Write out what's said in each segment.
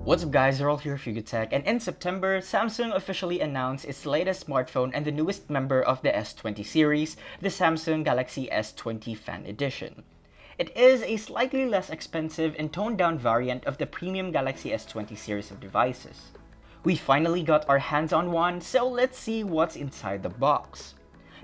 What's up guys, Earl here for Tech, and in September, Samsung officially announced its latest smartphone and the newest member of the S20 series, the Samsung Galaxy S20 Fan Edition. It is a slightly less expensive and toned down variant of the premium Galaxy S20 series of devices. We finally got our hands on one, so let's see what's inside the box.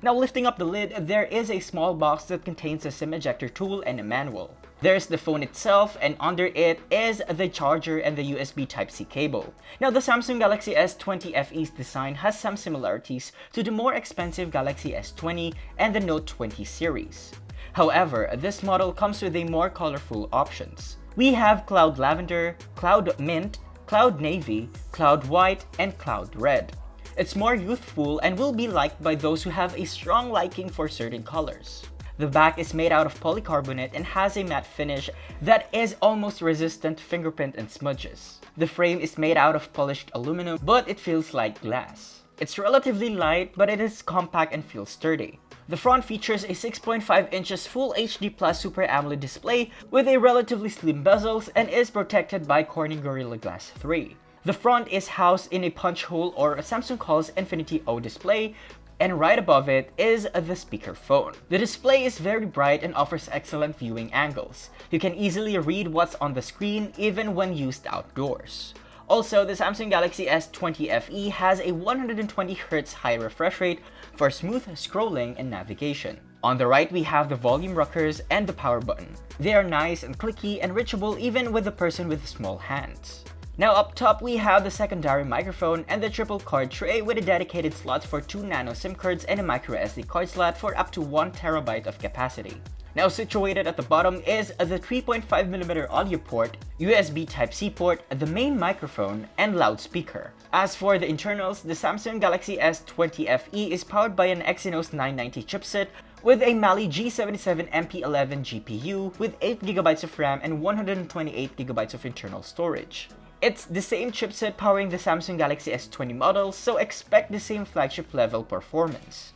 Now lifting up the lid, there is a small box that contains a SIM ejector tool and a manual. There's the phone itself, and under it is the charger and the USB Type-C cable. Now the Samsung Galaxy S20 FE's design has some similarities to the more expensive Galaxy S20 and the Note 20 series. However, this model comes with a more colorful options. We have Cloud Lavender, Cloud Mint, Cloud Navy, Cloud White, and Cloud Red. It's more youthful and will be liked by those who have a strong liking for certain colors. The back is made out of polycarbonate and has a matte finish that is almost resistant to fingerprint and smudges. The frame is made out of polished aluminum, but it feels like glass. It's relatively light, but it is compact and feels sturdy. The front features a 6.5 inches Full HD Plus Super AMOLED display with a relatively slim bezels and is protected by Corning Gorilla Glass 3. The front is housed in a punch hole, or Samsung calls Infinity O display, and right above it is the speakerphone. The display is very bright and offers excellent viewing angles. You can easily read what's on the screen even when used outdoors. Also, the Samsung Galaxy S20 FE has a 120Hz high refresh rate for smooth scrolling and navigation. On the right, we have the volume rockers and the power button. They are nice and clicky and reachable even with a person with small hands. Now up top, we have the secondary microphone and the triple card tray with a dedicated slot for 2 nano SIM cards and a micro SD card slot for up to 1 TB of capacity. Now situated at the bottom is the 3.5mm audio port, USB Type-C port, the main microphone, and loudspeaker. As for the internals, the Samsung Galaxy S20 FE is powered by an Exynos 990 chipset with a Mali G77 MP11 GPU with 8GB of RAM and 128GB of internal storage. It's the same chipset powering the Samsung Galaxy S20 model, so expect the same flagship level performance.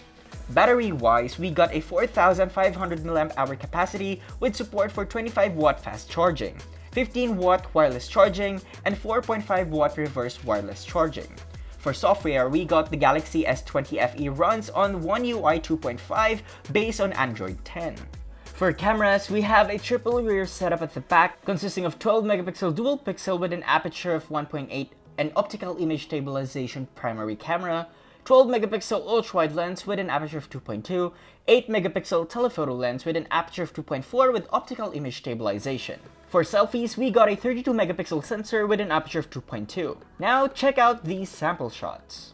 Battery-wise, we got a 4,500 mAh capacity with support for 25W fast charging, 15W wireless charging, and 4.5W reverse wireless charging. For software, we got the Galaxy S20 FE runs on One UI 2.5 based on Android 10. For cameras, we have a triple rear setup at the back consisting of 12MP dual pixel with an aperture of 1.8 and optical image stabilization primary camera, 12MP ultra-wide lens with an aperture of 2.2, 8MP telephoto lens with an aperture of 2.4 with optical image stabilization. For selfies, we got a 32MP sensor with an aperture of 2.2. Now check out these sample shots.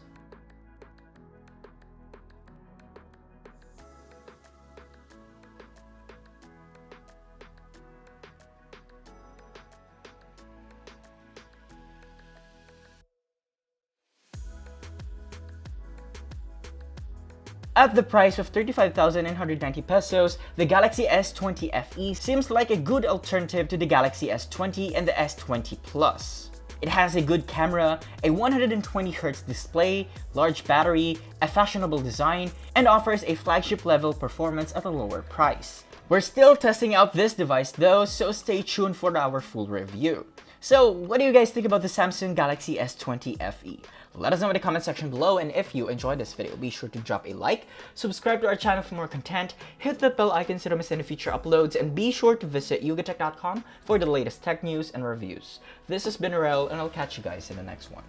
At the price of 35,990 pesos, the Galaxy S20 FE seems like a good alternative to the Galaxy S20 and the S20 Plus. It has a good camera, a 120Hz display, large battery, a fashionable design, and offers a flagship level performance at a lower price. We're still testing out this device though, so stay tuned for our full review. So, what do you guys think about the Samsung Galaxy S20 FE? Let us know in the comment section below, and if you enjoyed this video, be sure to drop a like, subscribe to our channel for more content, hit the bell icon so you don't miss any future uploads, and be sure to visit yugatech.com for the latest tech news and reviews. This has been Arel, and I'll catch you guys in the next one.